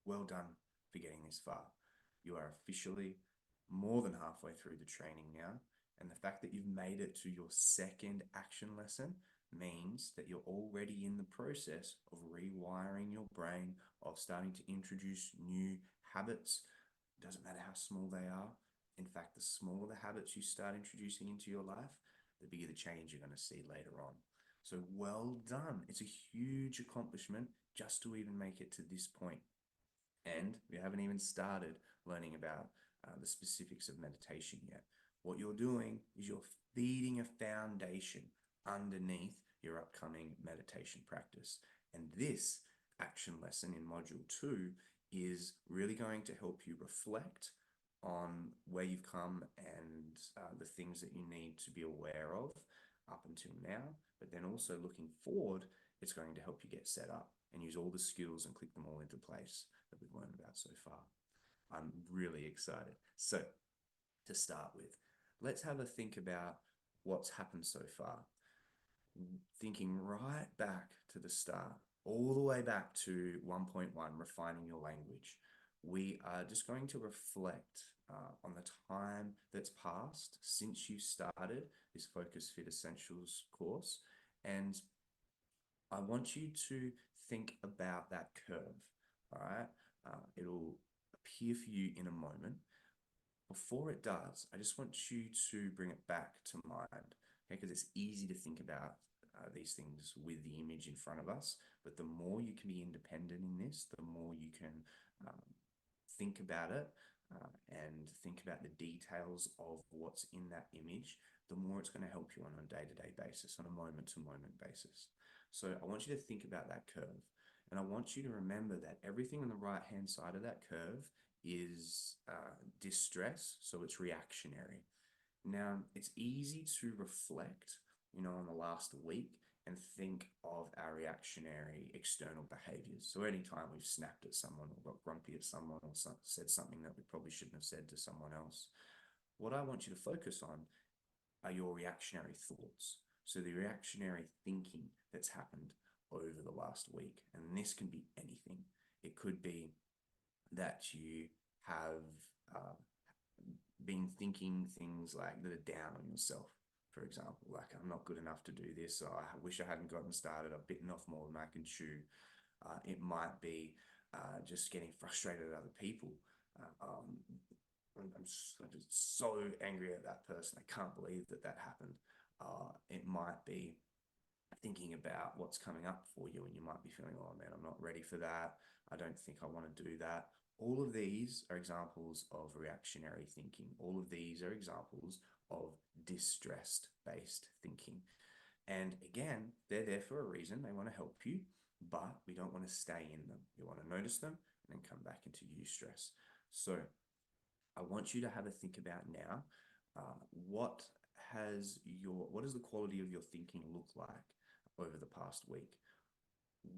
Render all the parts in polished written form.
well done for getting this far. You are officially more than halfway through the training now. And the fact that you've made it to your second action lesson means that you're already in the process of rewiring your brain, of starting to introduce new habits. It doesn't matter how small they are. In fact, the smaller the habits you start introducing into your life, the bigger the change you're going to see later on. So well done. It's a huge accomplishment just to even make it to this point. And we haven't even started learning about the specifics of meditation yet. What you're doing is you're feeding a foundation underneath your upcoming meditation practice. And this action lesson in module 2 is really going to help you reflect on where you've come and the things that you need to be aware of up until now. But then also looking forward, it's going to help you get set up and use all the skills and click them all into place that we've learned about so far. I'm really excited. So, to start with, let's have a think about what's happened so far. Thinking right back to the start, all the way back to 1.1, refining your language. We are just going to reflect on the time that's passed since you started this Focus Fit Essentials course. And I want you to think about that curve. All right. It'll appear for you in a moment. Before it does, I just want you to bring it back to mind, okay? Because it's easy to think about these things with the image in front of us. But the more you can be independent in this, the more you can um, think about it and think about the details of what's in that image, the more it's going to help you on a day-to-day basis, on a moment-to-moment basis. So I want you to think about that curve. And I want you to remember that everything on the right-hand side of that curve is distress, so it's reactionary. Now, it's easy to reflect, on the last week and think of our reactionary external behaviors. So anytime we've snapped at someone or got grumpy at someone or said something that we probably shouldn't have said to someone else, what I want you to focus on are your reactionary thoughts. So the reactionary thinking that's happened over the last week. And this can be anything. It could be that you have uh, been thinking things like that are down on yourself. For example, like I'm not good enough to do this, or I wish I hadn't gotten started. I've bitten off more than I can chew. It might be just getting frustrated at other people. I'm just so angry at that person. I can't believe that happened. It might be thinking about what's coming up for you, and you might be feeling, oh man, I'm not ready for that. I don't think I want to do that. All of these are examples of reactionary thinking. All of these are examples of distressed based thinking. And again, they're there for a reason. They want to help you, but we don't want to stay in them. We want to notice them and then come back into eustress. So I want you to have a think about now. What what does the quality of your thinking look like over the past week?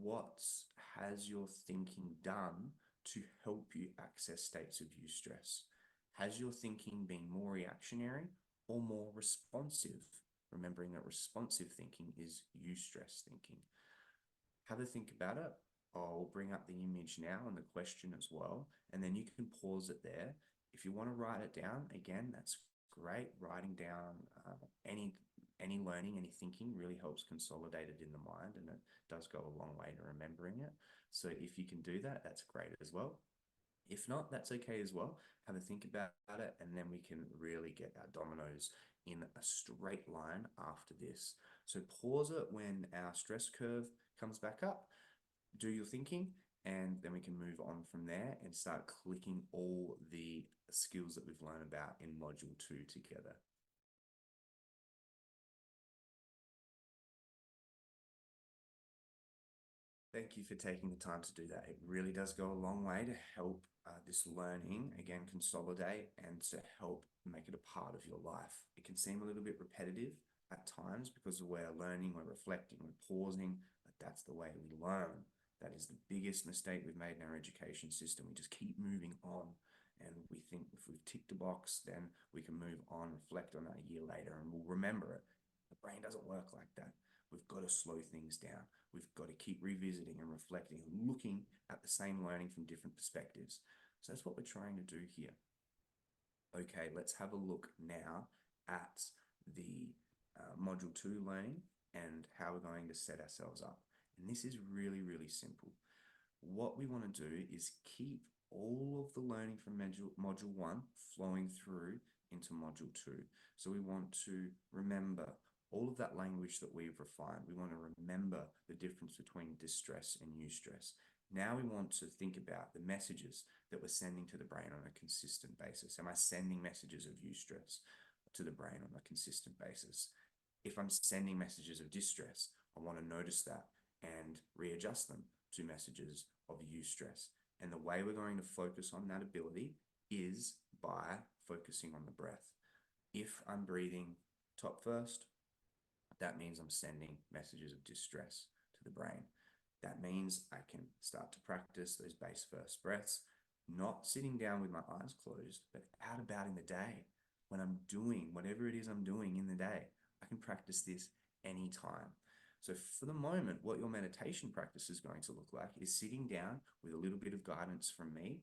What has your thinking done to help you access states of eustress? Has your thinking been more reactionary or more responsive? Remembering that responsive thinking is eustress thinking. Have a think about it. I'll bring up the image now and the question as well, and then you can pause it there. If you want to write it down, again, that's great. Writing down any learning, any thinking really helps consolidate it in the mind, and it does go a long way to remembering it. So if you can do that, that's great as well. If not, that's okay as well. Have a think about it, and then we can really get our dominoes in a straight line after this. So pause it when our stress curve comes back up, do your thinking, and then we can move on from there and start clicking all the skills that we've learned about in module 2 together. Thank you for taking the time to do that. It really does go a long way to help this learning, again, consolidate and to help make it a part of your life. It can seem a little bit repetitive at times because we're learning, we're reflecting, we're pausing, but that's the way we learn. That is the biggest mistake we've made in our education system. We just keep moving on, and we think if we've ticked a box, then we can move on, reflect on that a year later, and we'll remember it. The brain doesn't work like that. we've got to slow things down. We've got to keep revisiting and reflecting and looking at the same learning from different perspectives. So that's what we're trying to do here. Okay, let's have a look now at the Module 2 learning and how we're going to set ourselves up. And this is really, really simple. What we want to do is keep all of the learning from module 1 flowing through into Module 2. So we want to remember all of that language that we've refined. We want to remember the difference between distress and eustress. Now we want to think about the messages that we're sending to the brain on a consistent basis. Am I sending messages of eustress to the brain on a consistent basis? If I'm sending messages of distress, I want to notice that and readjust them to messages of eustress. And the way we're going to focus on that ability is by focusing on the breath. If I'm breathing top first, that means I'm sending messages of distress to the brain. That means I can start to practice those base first breaths, not sitting down with my eyes closed, but out about in the day. When I'm doing whatever it is I'm doing in the day, I can practice this anytime. So for the moment, what your meditation practice is going to look like is sitting down with a little bit of guidance from me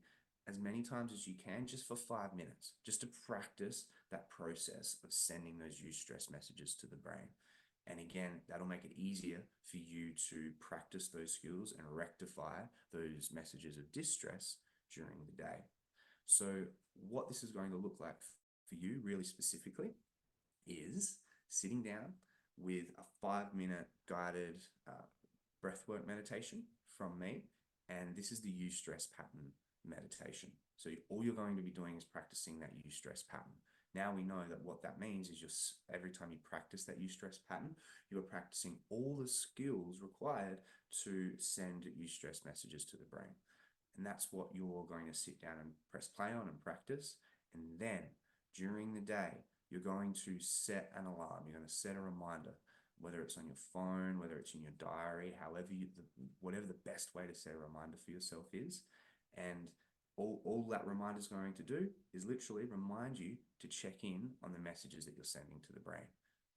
as many times as you can, just for 5 minutes, just to practice that process of sending those eustress messages to the brain. And again, that'll make it easier for you to practice those skills and rectify those messages of distress during the day. So what this is going to look like for you really specifically is sitting down with a 5-minute guided breathwork meditation from me. And this is the eustress pattern meditation. So all you're going to be doing is practicing that eustress pattern. Now we know that what that means is every time you practice that eustress pattern, you're practicing all the skills required to send eustress messages to the brain. And that's what you're going to sit down and press play on and practice. And then during the day, you're going to set an alarm. You're going to set a reminder, whether it's on your phone, whether it's in your diary, whatever the best way to set a reminder for yourself is. And all that reminder is going to do is literally remind you to check in on the messages that you're sending to the brain.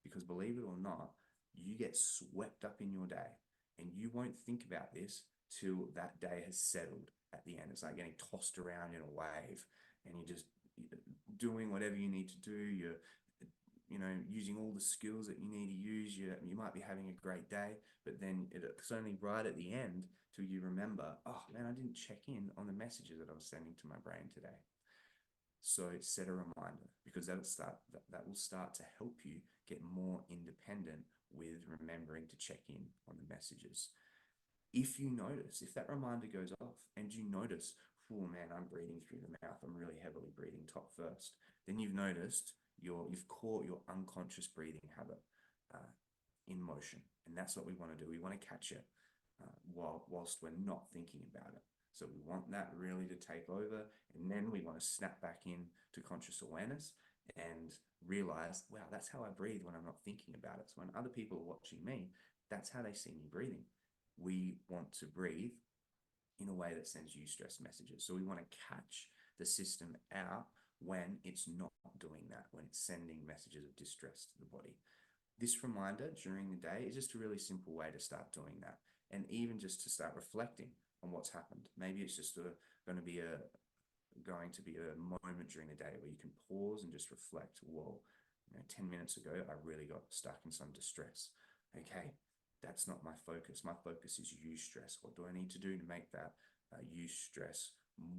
Because believe it or not, you get swept up in your day and you won't think about this till that day has settled at the end. It's like getting tossed around in a wave and you're just doing whatever you need to do. You're using all the skills that you need to use. You might be having a great day, but then it's only right at the end till you remember, oh man, I didn't check in on the messages that I was sending to my brain today. So set a reminder, because that will start to help you get more independent with remembering to check in on the messages. If that reminder goes off and you notice, oh man, I'm breathing through the mouth, I'm really heavily breathing top first, then you've noticed you've caught your unconscious breathing habit in motion. And that's what we want to do. We want to catch it whilst we're not thinking about it. So we want that really to take over, and then we want to snap back in to conscious awareness and realize, wow, that's how I breathe when I'm not thinking about it. So when other people are watching me, that's how they see me breathing. We want to breathe in a way that sends eustress messages. So we want to catch the system out when it's not doing that, when it's sending messages of distress to the body. This reminder during the day is just a really simple way to start doing that. And even just to start reflecting on what's happened. Maybe it's just going to be a moment during the day where you can pause and just reflect. Whoa, 10 minutes ago, I really got stuck in some distress. Okay, that's not my focus. My focus is eustress. What do I need to do to make that eustress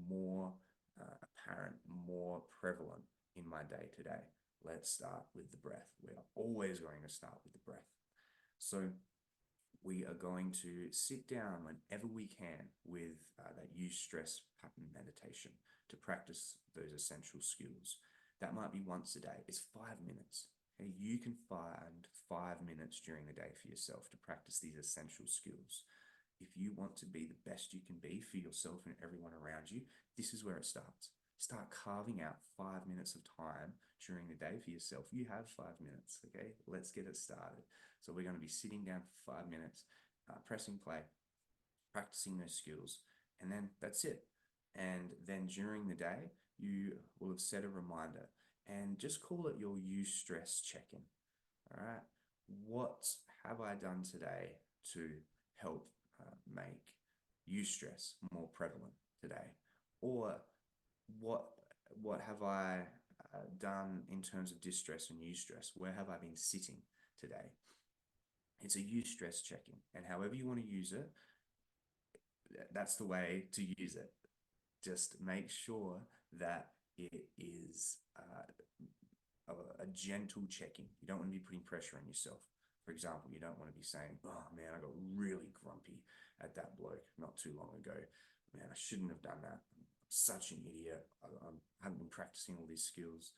more apparent, more prevalent in my day today? Let's start with the breath. We are always going to start with the breath. So we are going to sit down whenever we can with that eustress pattern meditation to practice those essential skills. That might be once a day. It's 5 minutes. Okay? You can find 5 minutes during the day for yourself to practice these essential skills. If you want to be the best you can be for yourself and everyone around you, this is where it starts. Start carving out 5 minutes of time during the day for yourself. You have 5 minutes, okay? Let's get it started. So we're going to be sitting down for 5 minutes, pressing play, practicing those skills, and then that's it. And then during the day, you will have set a reminder and just call it your eustress check-in, all right? what have I done today to help make eustress more prevalent today? Or what what have I done in terms of distress and eustress? Where have I been sitting today? It's a eustress check-in, and however you want to use it, that's the way to use it. Just make sure that it is a gentle check-in. You don't want to be putting pressure on yourself. For example, you don't want to be saying, "Oh man, I got really grumpy at that bloke not too long ago. Man, I shouldn't have done that. I'm such an idiot. I haven't been practicing all these skills."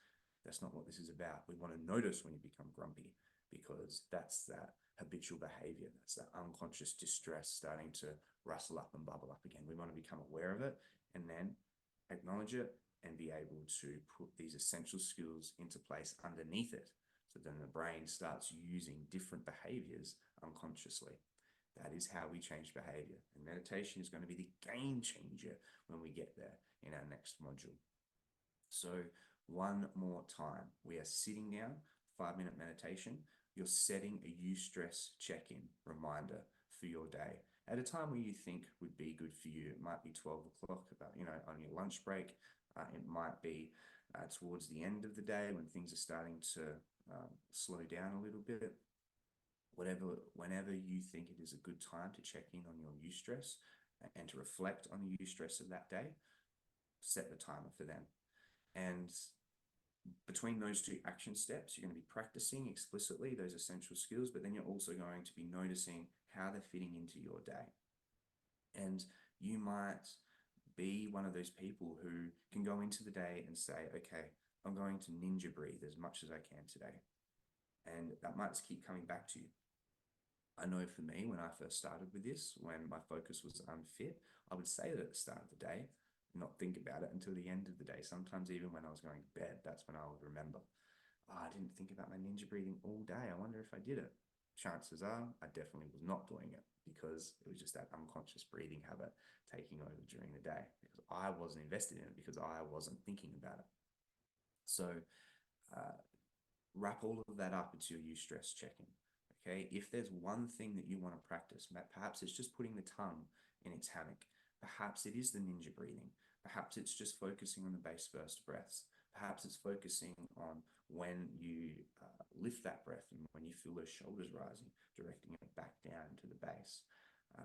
That's not what this is about. We want to notice when you become grumpy, because that's that habitual behavior. That's that unconscious distress starting to rustle up and bubble up again. We want to become aware of it and then acknowledge it and be able to put these essential skills into place underneath it. So then the brain starts using different behaviors unconsciously. That is how we change behavior. And meditation is going to be the game changer when we get there in our next module. So, one more time, we are sitting down, 5-minute meditation. You're setting a eustress check-in reminder for your day at a time where you think would be good for you. It might be 12 o'clock, about, on your lunch break. It might be towards the end of the day when things are starting to slow down a little bit. Whenever you think it is a good time to check in on your eustress and to reflect on the eustress of that day, set the timer for them. And between those two action steps, you're going to be practicing explicitly those essential skills, but then you're also going to be noticing how they're fitting into your day. And you might be one of those people who can go into the day and say, okay, I'm going to ninja breathe as much as I can today. And that might just keep coming back to you. I know for me, when I first started with this, when my focus was unfit, I would say that at the start of the day, not think about it until the end of the day. Sometimes even when I was going to bed, that's when I would remember, I didn't think about my ninja breathing all day. I wonder if I did it. Chances are I definitely was not doing it, because it was just that unconscious breathing habit taking over during the day, because I wasn't invested in it, because I wasn't thinking about it. So wrap all of that up into your eustress check-in. Okay, if there's one thing that you want to practice, perhaps it's just putting the tongue in its hammock. Perhaps it is the ninja breathing. Perhaps it's just focusing on the base first breaths. Perhaps it's focusing on when you lift that breath and when you feel those shoulders rising, directing it back down to the base.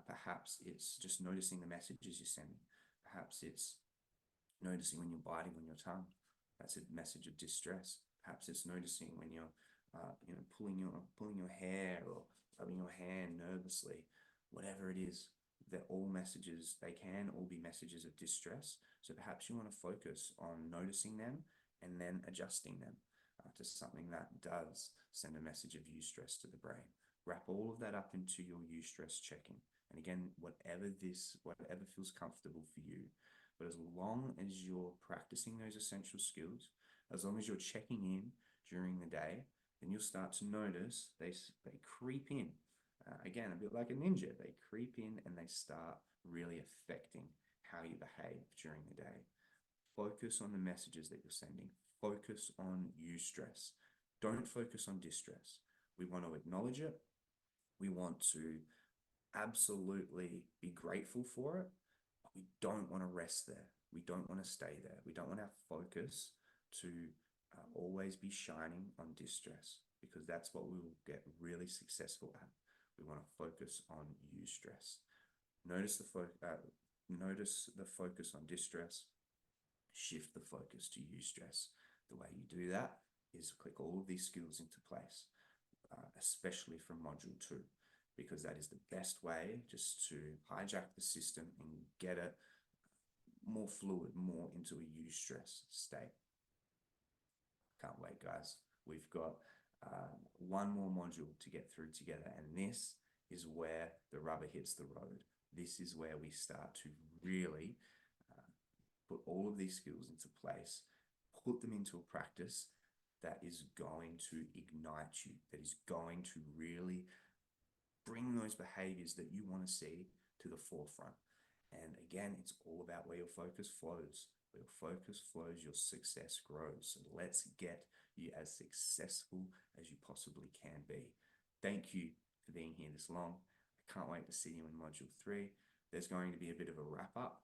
Perhaps it's just noticing the messages you're sending. Perhaps it's noticing when you're biting on your tongue. That's a message of distress. Perhaps it's noticing when you're pulling your hair or rubbing your hand nervously. Whatever it is, they're all messages. They can all be messages of distress. So perhaps you want to focus on noticing them and then adjusting them to something that does send a message of eustress to the brain. Wrap all of that up into your eustress check-in. And again, whatever feels comfortable for you. But as long as you're practicing those essential skills, as long as you're checking in during the day, then you'll start to notice they creep in. Again, a bit like a ninja, they creep in and they start really affecting how you behave during the day. Focus on the messages that you're sending. Focus on eustress. Don't focus on distress. We want to acknowledge it. We want to absolutely be grateful for it. But we don't want to rest there. We don't want to stay there. We don't want our focus to always be shining on distress, because that's what we will get really successful at. We want to focus on eustress. Notice the focus on distress. Shift the focus to eustress. The way you do that is click all of these skills into place, especially from module 2, because that is the best way just to hijack the system and get it more fluid, more into a eustress state. Can't wait, guys. We've got one more module to get through together, and this is where the rubber hits the road. This is where we start to really put all of these skills into place, put them into a practice that is going to ignite you, that is going to really bring those behaviors that you want to see to the forefront. And again, it's all about where your focus flows. Where your focus flows, your success grows. So let's get you as successful as you possibly can be. thank you for being here this long. I can't wait to see you in module 3. There's going to be a bit of a wrap up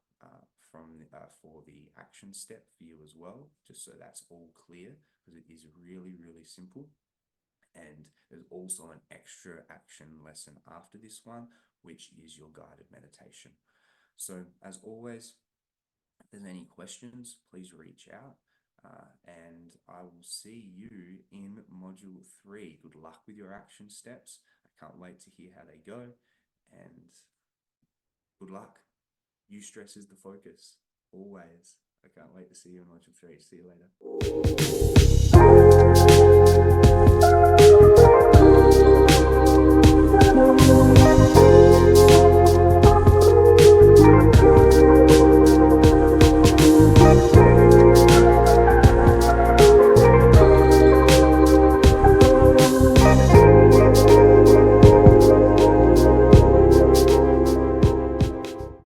for the action step for you as well, just so that's all clear, because it is really, really simple. And there's also an extra action lesson after this one, which is your guided meditation. So as always, if there's any questions, please reach out, and I will see you in module 3. Good luck with your action steps. I can't wait to hear how they go, and good luck. Eustress is the focus, always. I can't wait to see you in module 3. See you later.